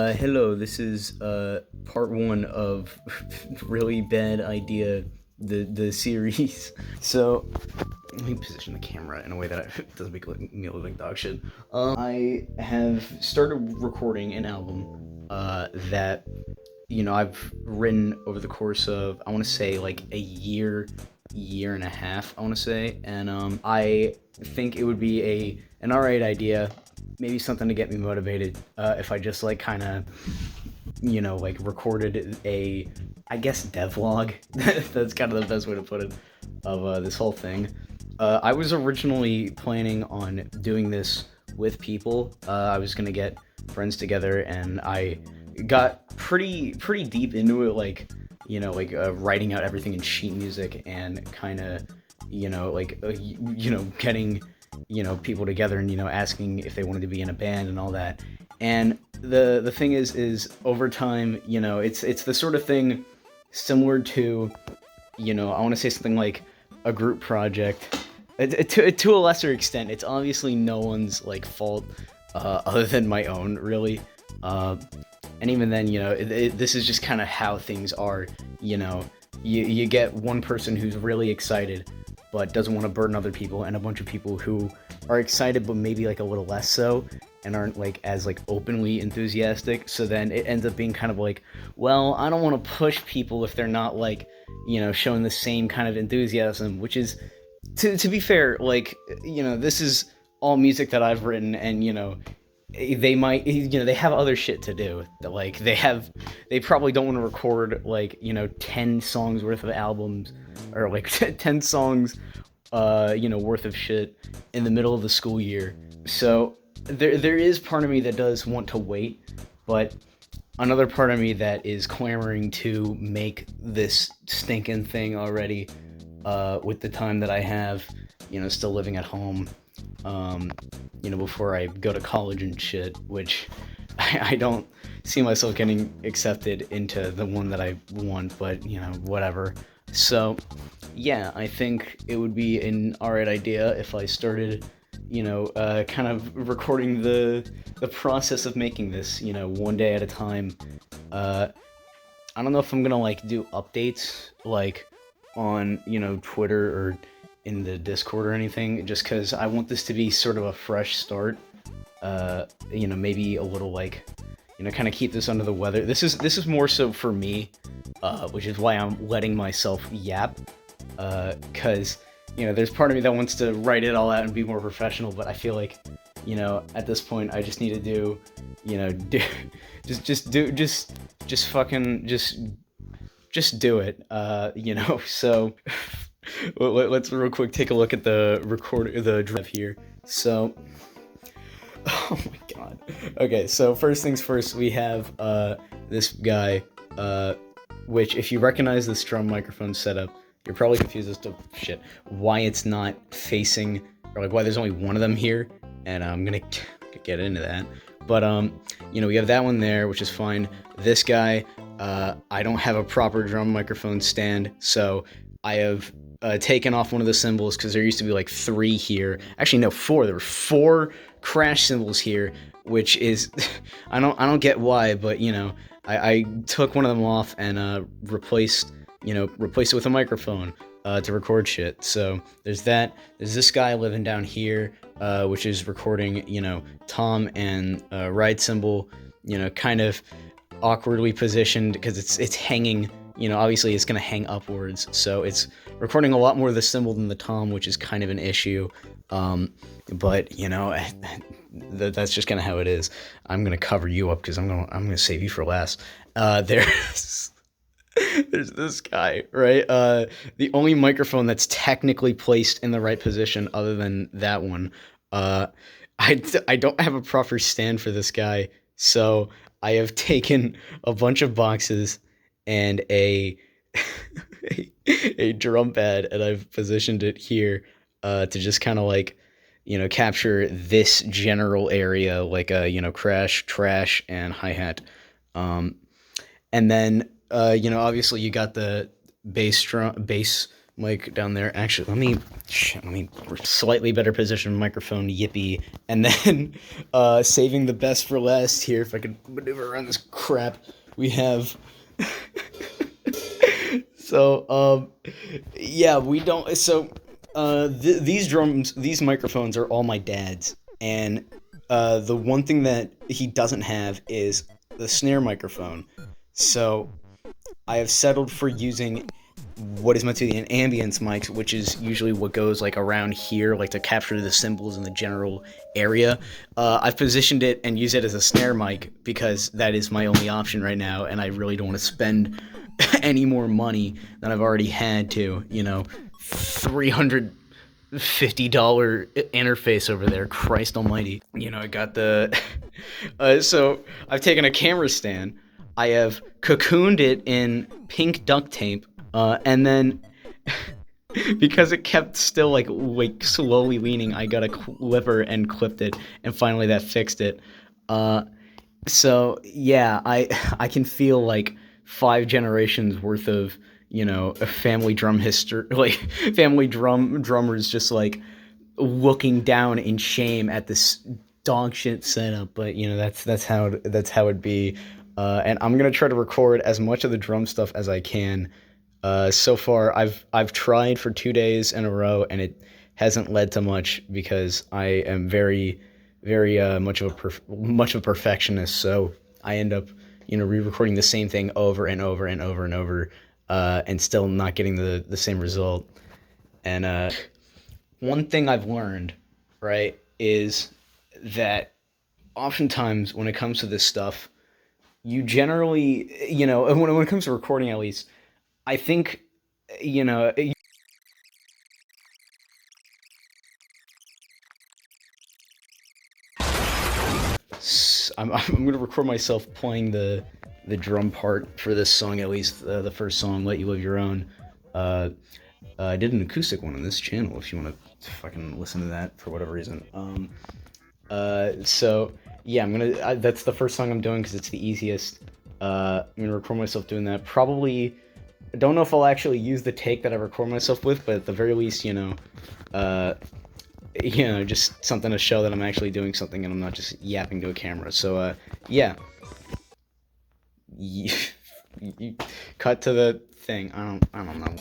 Hello, this is part one of Really Bad Idea, the series. So, let me position the camera in a way that doesn't make me look like dog shit. I have started recording an album that, I've written over the course of, I want to say, like a year and a half, I want to say. And I think it would be an alright idea, maybe something to get me motivated, if I just like kind of like recorded I guess devlog. That's kind of the best way to put it, of this whole thing. I was originally planning on doing this with people. I was gonna get friends together, and I got pretty deep into it, like writing out everything in sheet music and kind of getting people together and asking if they wanted to be in a band and all that. And the thing is over time, it's the sort of thing similar to, I want to say something like a group project. To a lesser extent, it's obviously no one's like fault, other than my own, really. And even then, this is just kind of how things are. You get one person who's really excited but doesn't want to burden other people, and a bunch of people who are excited but maybe like a little less so, and aren't like as like openly enthusiastic. So then it ends up being kind of like, well, I don't want to push people if they're not like showing the same kind of enthusiasm, which is, to be fair, like, this is all music that I've written, and they might, they have other shit to do. Like they probably don't want to record like 10 songs worth of albums, or like 10 songs worth of shit in the middle of the school year. So there is part of me that does want to wait, but another part of me that is clamoring to make this stinking thing already, with the time that I have, still living at home, before I go to college and shit, which I don't see myself getting accepted into the one that I want, but whatever. So yeah, I think it would be an alright idea if I started, kind of recording the process of making this, one day at a time. I don't know if I'm gonna like do updates like on Twitter or in the Discord or anything, just because I want this to be sort of a fresh start. Maybe a little like, kind of keep this under the weather. This is more so for me, which is why I'm letting myself yap, because there's part of me that wants to write it all out and be more professional, but I feel like at this point I just need to do just do it, so let's real quick take a look at the drive here. So, oh my god. Okay, so first things first, we have this guy, which, if you recognize this drum microphone setup, you're probably confused as to why it's not facing, or like why there's only one of them here, and I'm gonna get into that. But we have that one there, which is fine. This guy, I don't have a proper drum microphone stand, so I have taken off one of the cymbals, because there used to be like 3 here. Actually, no, 4. There were 4 crash cymbals here, which is I don't get why, but I took one of them off and replaced it with a microphone to record shit. So there's that. There's this guy living down here, which is recording tom and ride cymbal, kind of awkwardly positioned, because it's hanging. Obviously it's going to hang upwards, so it's recording a lot more of the cymbal than the tom, which is kind of an issue. But that's just kind of how it is. I'm going to cover you up, because I'm going to save you for last. There's this guy, right? The only microphone that's technically placed in the right position, other than that one. I don't have a proper stand for this guy, so I have taken a bunch of boxes and a drum pad, and I've positioned it here, to just kind of like capture this general area, like a crash, trash, and hi-hat. And then obviously you got the bass mic down there. Actually, let me slightly better position microphone, yippee. And then saving the best for last here, if I could maneuver around this crap. We have so yeah, we don't these microphones are all my dad's, and the one thing that he doesn't have is the snare microphone. So I have settled for using what is meant to be an ambience mic, which is usually what goes like around here, like to capture the cymbals in the general area. I've positioned it and use it as a snare mic because that is my only option right now, and I really don't want to spend any more money than I've already had to. You know, $350 interface over there. Christ Almighty. You know, I got the. So I've taken a camera stand. I have cocooned it in pink duct tape, and then because it kept still like slowly leaning, I got a clipper and clipped it, and finally that fixed it. So yeah, I can feel like 5 generations worth of, you know, a family drum history, like family drummers just like looking down in shame at this dog shit setup. But you know, that's how it'd be. And I'm gonna try to record as much of the drum stuff as I can. So far, I've tried for 2 days in a row, and it hasn't led to much because I am very much of a perfectionist. So I end up, you know, re-recording the same thing over and over and over and over, and still not getting the same result. And one thing I've learned, right, is that oftentimes when it comes to this stuff, you generally, you know, when it comes to recording at least, I think, you know, I'm going to record myself playing the drum part for this song, at least the first song, Let You Live Your Own. I did an acoustic one on this channel if you want to fucking listen to that for whatever reason. So yeah, that's the first song I'm doing because it's the easiest. I'm gonna record myself doing that. Probably, I don't know if I'll actually use the take that I record myself with, but at the very least, you know, just something to show that I'm actually doing something and I'm not just yapping to a camera. So, yeah. You cut to the thing. I don't know.